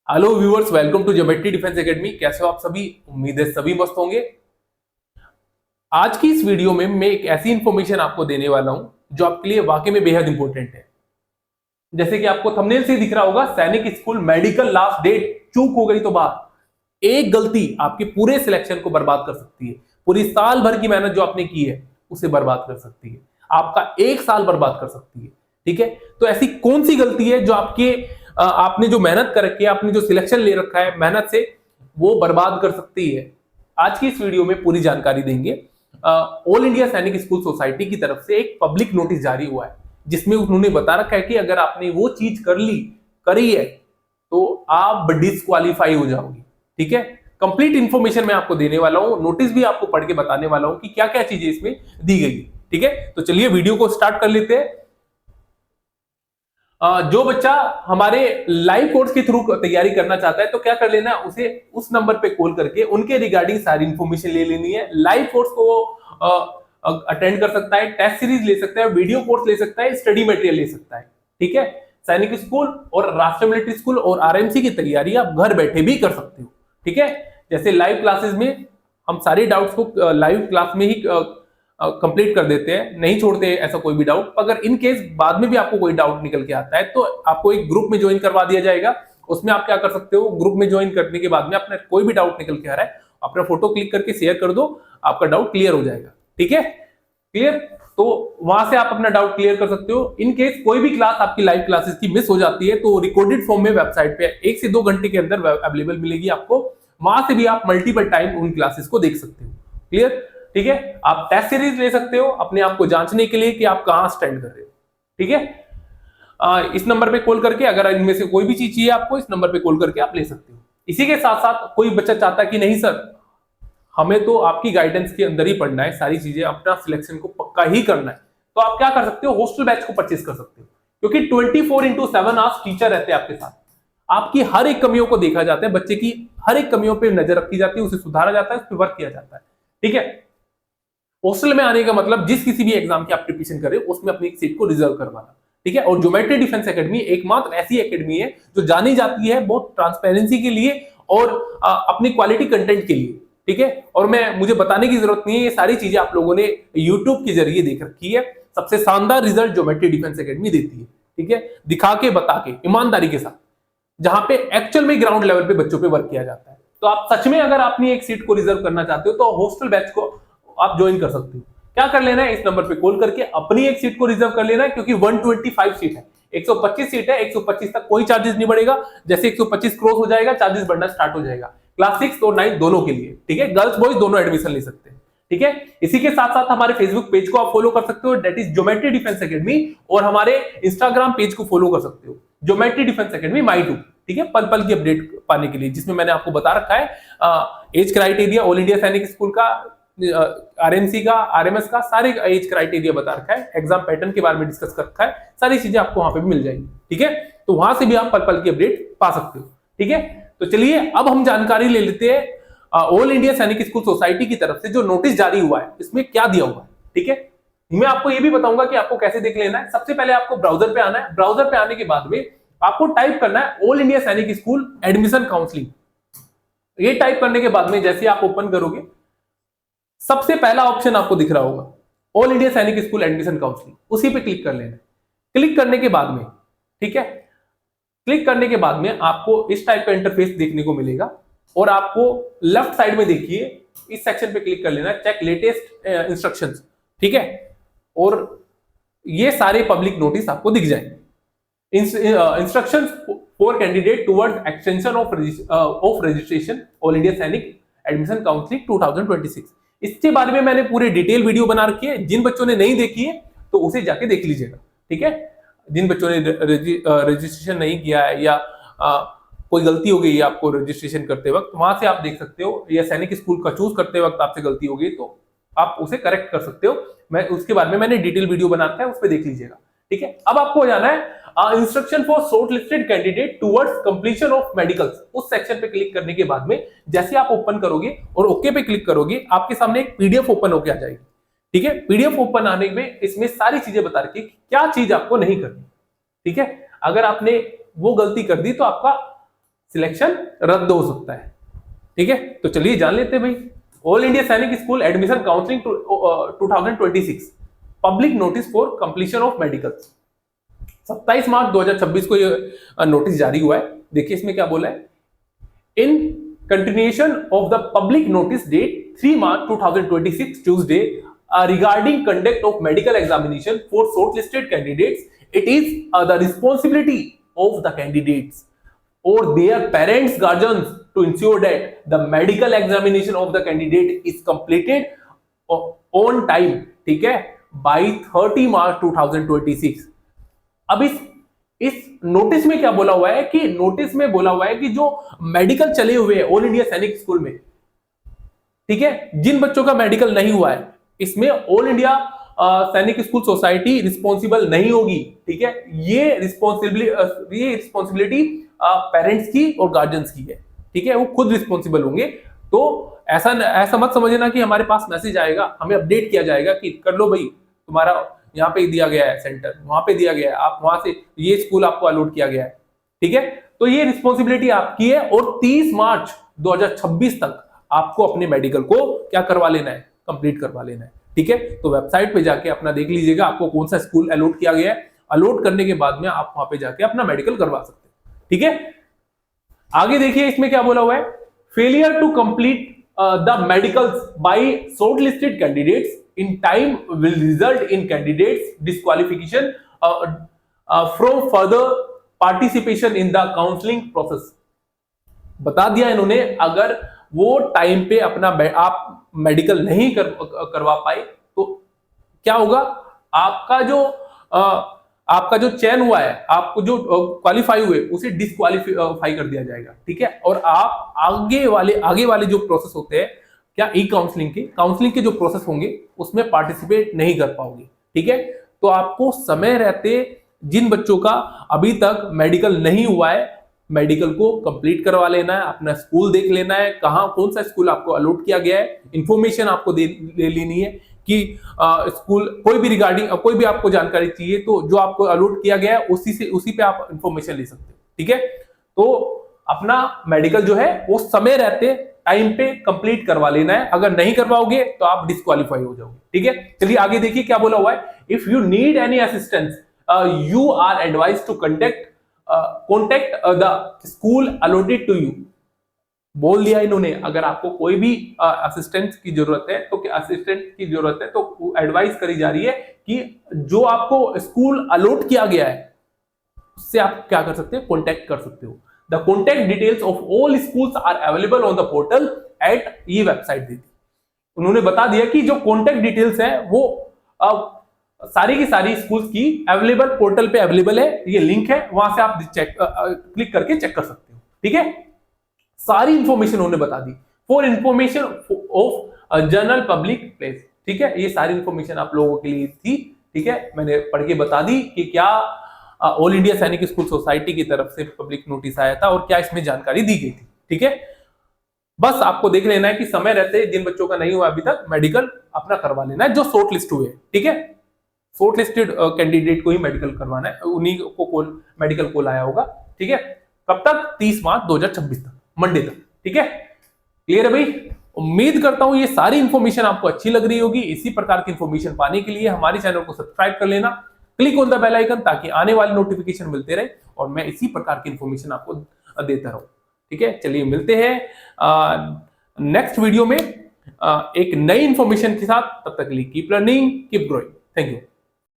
Hello viewers, welcome to Geometry Defence Academy. कैसे हो आप सभी? उम्मीद है सभी मस्त होंगे। आज की इस वीडियो में मैं एक ऐसी इंफॉर्मेशन आपको देने वाला हूं जो आपके लिए वाकई में बेहद इंपॉर्टेंट है। जैसे कि आपको थंबनेल से दिख रहा होगा, सैनिक स्कूल मेडिकल लास्ट डेट चूक हो गई तो बात। एक गलती आपके पूरे सिलेक्शन को बर्बाद कर सकती है। पूरी साल भर की मेहनत जो आपने की है उसे बर्बाद कर सकती है। आपका एक साल बर्बाद कर सकती है। ठीक है, तो ऐसी कौन सी गलती है जो आपने जो मेहनत कर रखी है, आपने जो सिलेक्शन ले रखा है मेहनत से, वो बर्बाद कर सकती है। आज की इस वीडियो में पूरी जानकारी देंगे। ऑल इंडिया सैनिक स्कूल सोसाइटी की तरफ से एक पब्लिक नोटिस जारी हुआ है जिसमें उन्होंने बता रखा है कि अगर आपने वो चीज करी है तो आप डिस्क्वालीफाई हो जाओगे। ठीक है, कंप्लीट इंफॉर्मेशन मैं आपको देने वाला हूं, नोटिस भी आपको पढ़ के बताने वाला हूं कि क्या क्या चीजें इसमें दी गई। ठीक है, तो चलिए वीडियो को स्टार्ट कर लेते हैं। जो बच्चा हमारे लाइव कोर्स के थ्रू तैयारी करना चाहता है तो क्या कर लेना है, उसे उस नंबर पे कॉल करके उनके रिगार्डिंग सारी इंफॉर्मेशन ले लेनी है। लाइव कोर्स को अटेंड कर सकता है, टेस्ट सीरीज ले सकता है, वीडियो कोर्स ले सकता है, स्टडी मटेरियल ले सकता है। ठीक है, सैनिक स्कूल और राष्ट्रीय मिलिट्री स्कूल और आरएमसी की तैयारी आप घर बैठे भी कर सकते हो। ठीक है, जैसे लाइव क्लासेस में हम सारे डाउट्स को लाइव क्लास में ही कंप्लीट कर देते हैं, नहीं छोड़ते ऐसा कोई भी डाउट। अगर इन केस बाद में भी आपको कोई डाउट निकल के आता है तो आपको एक ग्रुप में ज्वाइन करवा दिया जाएगा। उसमें आप क्या कर सकते हो, ग्रुप में ज्वाइन करने के बाद में अपना कोई भी डाउट निकल के आ रहा है, अपना फोटो क्लिक करके शेयर कर दो, आपका डाउट क्लियर हो जाएगा। ठीक है, क्लियर? तो वहां से आप अपना डाउट क्लियर कर सकते हो। इन केस कोई भी क्लास आपकी लाइव क्लासेस की मिस हो जाती है तो रिकॉर्डेड फॉर्म में वेबसाइट पे 1 से 2 घंटे के अंदर अवेलेबल मिलेगी आपको। वहां से भी आप मल्टीपल टाइम उन क्लासेस को देख सकते हो। क्लियर? ठीक है, आप टेस्ट सीरीज ले सकते हो अपने आप को जांचने के लिए कि आप कहां स्टैंड कर रहे हो। ठीक है, इस नंबर पे कॉल करके अगर इनमें से कोई भी चीज चाहिए आपको, इस नंबर पे कॉल करके आप ले सकते हो। इसी के साथ साथ कोई बच्चा चाहता है कि नहीं सर, हमें तो आपकी गाइडेंस के अंदर ही पढ़ना है, सारी चीजें अपना सिलेक्शन को पक्का ही करना है, तो आप क्या कर सकते हो, हॉस्टल बैच को परचेस कर सकते हो। क्योंकि 24/7 आवर्स टीचर रहते हैं आपके साथ। आपकी हर एक कमियों को देखा जाता है, बच्चे की हर एक कमियों पर नजर रखी जाती है, उसे सुधारा जाता है, उस पर वर्क किया जाता है। ठीक है, हॉस्टल में आने का मतलब जिस किसी भी एग्जाम की आप प्रिपरेशन कर रहे हो उसमें अपनी एक सीट को रिजर्व करवाना। ठीक है, और ज्योमेट्री डिफेंस एकेडमी एकमात्र ऐसी एकेडमी है जो जानी जाती है बहुत ट्रांसपेरेंसी के लिए और अपनी क्वालिटी कंटेंट के लिए। ठीक है, और मुझे बताने की जरूरत नहीं है, ये सारी चीजें आप लोगों ने यूट्यूब के जरिए देख रखी है। सबसे शानदार रिजल्ट ज्योमेट्री डिफेंस एकेडमी देती है। ठीक है, दिखा के बता के ईमानदारी के साथ, जहां पे एक्चुअल में ग्राउंड लेवल पे बच्चों पे वर्क किया जाता है। तो आप सच में अगर अपनी एक सीट को रिजर्व करना चाहते हो तो हॉस्टल बैच को आप ज्वाइन कर सकते हो। क्या कर लेना है, इस नंबर पे कॉल करके अपनी एक सीट को रिजर्व कर लेना है, क्योंकि 125 सीट है, 125 सीट है, 125 तक कोई चार्जेस नहीं बढ़ेगा। जैसे 125 क्रॉस हो जाएगा चार्जेस बढ़ना स्टार्ट हो जाएगा। क्लास 6 और 9 दोनों के लिए। ठीक है, गर्ल्स बॉयज दोनों एडमिशन ले सकते हैं। ठीक है, इसी के साथ साथ हमारे फेसबुक पेज को आप फॉलो कर सकते हो, that is Geometry Defence Academy, और हमारे इंस्टाग्राम पेज को फॉलो कर सकते हो, ज्योमेट्री डिफेंस एकेडमी माई टू। ठीक है, पल पल की अपडेट पाने के लिए, जिसमें मैंने आपको बता रखा है एज क्राइटेरिया ऑल इंडिया सैनिक स्कूल का, आरएमसी का, आरएमएस का, सारे एज क्राइटेरिया बता रखा है, एग्जाम पैटर्न के बारे में डिस्कस कर रखा है, सारी चीजें आपको वहां पे भी मिल जाएंगी। ठीक है, तो वहां से भी आप पल पल की अपडेट पा सकते हो। ठीक है, तो चलिए अब हम जानकारी ले लेते हैं ऑल इंडिया सैनिक स्कूल सोसाइटी की तरफ से जो नोटिस जारी हुआ है इसमें क्या दिया हुआ है। ठीक है, मैं आपको ये भी बताऊंगा कि आपको कैसे देख लेना है। सबसे पहले आपको ब्राउजर पे आना है। ब्राउजर पे आने के बाद में आपको टाइप करना है ऑल इंडिया सैनिक स्कूल एडमिशन काउंसलिंग। ये टाइप करने के बाद में जैसे आप ओपन करोगे, सबसे पहला ऑप्शन आपको दिख रहा होगा ऑल इंडिया सैनिक स्कूल एडमिशन काउंसलिंग, उसी पे क्लिक कर लेना। क्लिक करने के बाद में, ठीक है, क्लिक करने के बाद में आपको इस टाइप का इंटरफेस देखने को मिलेगा, और आपको लेफ्ट साइड में देखिए इस सेक्शन पे क्लिक कर लेना, चेक लेटेस्ट इंस्ट्रक्शंस। ठीक है, और ये सारे पब्लिक नोटिस आपको दिख जाएंगे। Instructions for candidate towards extension of registration all India सैनिक एडमिशन काउंसलिंग 2026। इसके बारे में मैंने पूरे डिटेल वीडियो बना रखी है, जिन बच्चों ने नहीं देखी है तो उसे जाके देख लीजिएगा। ठीक है, जिन बच्चों ने रजिस्ट्रेशन नहीं किया है या कोई गलती हो गई है आपको रजिस्ट्रेशन करते वक्त, वहां से आप देख सकते हो, या सैनिक स्कूल का चूज करते वक्त आपसे गलती हो गई तो आप उसे करेक्ट कर सकते हो। मैं उसके बारे में मैंने डिटेल वीडियो बना रखा है, उस पर देख लीजिएगा। ठीक है, अब आपको हो जाना है instruction for short listed candidate towards completion of medicals. उस सेक्शन पे क्लिक करने के बाद में जैसे आप ओपन करोगे और ओके पे क्लिक करोगे, आपके सामने एक पीडीएफ ओपन होकर आ जाएगी। ठीक है, पीडीएफ ओपन आने में इसमें सारी चीजें बता रखी है क्या चीज आपको नहीं करनी। ठीक है, अगर आपने वो गलती कर दी तो आपका सिलेक्शन रद्द हो सकता है। ठीक है, तो चलिए जान लेते हैं भाई। ऑल इंडिया सैनिक school admission counselling 2026 public notice for completion of medical. 27 मार्च 2026 को ये नोटिस जारी हुआ है। देखिए इसमें क्या बोला है, in continuation of the public notice date 3 March 2026 Tuesday regarding conduct of medical examination for shortlisted candidates, it is the responsibility of the candidates or their parents guardians to ensure that the medical examination of the candidate is completed on time, ठीक है, by 30 मार्च 2026। अब इस notice में क्या बोला हुआ है कि नोटिस में बोला हुआ है कि जो मेडिकल चले हुए हैं ऑल इंडिया सैनिक स्कूल में, ठीक है, जिन बच्चों का मेडिकल नहीं हुआ है, इसमें ऑल इंडिया सैनिक स्कूल सोसाइटी रिस्पॉन्सिबल नहीं होगी। ठीक है, ये रिस्पॉन्सिबिलिटी पेरेंट्स की और गार्जियंस की है। ठीक है, वो खुद रिस्पॉन्सिबल होंगे। तो ऐसा मत समझना कि हमारे पास मैसेज आएगा, हमें अपडेट किया जाएगा कि कर लो भाई, तुम्हारा यहाँ पे दिया गया है सेंटर, वहां पे दिया गया है, आप वहां से ये स्कूल आपको अलॉट किया गया है। ठीक है, तो ये रिस्पॉन्सिबिलिटी आपकी है और 30 मार्च 2026 तक आपको अपने मेडिकल को क्या करवा लेना है, कंप्लीट करवा लेना है। ठीक है, तो वेबसाइट पे जाके अपना देख लीजिएगा आपको कौन सा स्कूल अलॉट किया गया है। अलॉट करने के बाद में आप वहां पे जाके अपना मेडिकल करवा सकते हैं। ठीक है, आगे देखिए इसमें क्या बोला हुआ है, failure to complete the medicals by shortlisted candidates in time will result in candidates disqualification from further participation in the counselling process. बता दिया इन्होंने, अगर वो टाइम पे अपना आप मेडिकल नहीं करवा पाए तो क्या होगा, आपका जो चयन हुआ है, आपको जो क्वालिफाई हुए उसे डिस्क्वालिफाई कर दिया जाएगा। ठीक है, और आप आगे वाले जो प्रोसेस होते हैं, क्या ई काउंसलिंग के जो प्रोसेस होंगे उसमें पार्टिसिपेट नहीं कर पाओगे। ठीक है, तो आपको समय रहते जिन बच्चों का अभी तक मेडिकल नहीं हुआ है, मेडिकल को कंप्लीट करवा लेना है, अपना स्कूल देख लेना है, कहां कौन सा स्कूल आपको अलॉट किया गया है, इंफॉर्मेशन आपको ले लेनी है कि स्कूल कोई भी रिगार्डिंग कोई भी आपको जानकारी चाहिए तो जो आपको अलॉट किया गया है उसी पे आप इंफॉर्मेशन ले सकते हो। ठीक है, तो अपना मेडिकल जो है वो समय रहते टाइम पे कंप्लीट करवा लेना है, अगर नहीं करवाओगे तो आप डिस्क्वालीफाई हो जाओगे। ठीक है, चलिए आगे देखिए क्या बोला हुआ है, if you need any assistance you are advise to contact the school allotted to you. बोल दिया इन्होंने, अगर आपको कोई भी असिस्टेंट की जरूरत है तो एडवाइस करी जा रही है कि जो आपको स्कूल अलॉट किया गया है उससे आप क्या कर सकते हैं, कॉन्टेक्ट कर सकते हो। The contact details of all schools are available on the portal at ये वेबसाइट दी थी। उन्होंने बता दिया कि जो कॉन्टेक्ट डिटेल्स है वो सारी की सारी स्कूल्स की अवेलेबल पोर्टल पे अवेलेबल है, ये लिंक है, वहां से आप क्लिक करके चेक कर सकते हो। ठीक है, सारी इंफॉर्मेशन उन्होंने बता दी, for information of general public place. ठीक है, ये सारी इंफॉर्मेशन आप लोगों के लिए थी। ठीक है, मैंने पढ़ के बता दी कि क्या ऑल इंडिया सैनिक स्कूल सोसाइटी की तरफ से पब्लिक नोटिस आया था और क्या इसमें जानकारी दी गई थी। ठीक है, बस आपको देख लेना है कि समय रहते जिन बच्चों का नहीं हुआ अभी तक मेडिकल अपना करवा लेना है, जो शॉर्ट लिस्ट हुए। ठीक है, शॉर्ट लिस्टेड कैंडिडेट को ही मेडिकल करवाना है, उन्हीं को मेडिकल कॉल आया होगा। ठीक है, कब तक, 30 मार्च 2026 तक, मंडे तक। ठीक है, क्लियर है भाई। उम्मीद करता हूं ये सारी इंफॉर्मेशन आपको अच्छी लग रही होगी। इसी प्रकार की इंफॉर्मेशन पाने के लिए हमारे चैनल को सब्सक्राइब कर लेना, click on the bell icon, ताकि आने वाले नोटिफिकेशन मिलते रहे और मैं इसी प्रकार की इंफॉर्मेशन आपको देता रहूं। ठीक है, चलिए मिलते हैं नेक्स्ट वीडियो में एक नई इंफॉर्मेशन के साथ। तब तक के लिए keep learning, keep growing. Thank you.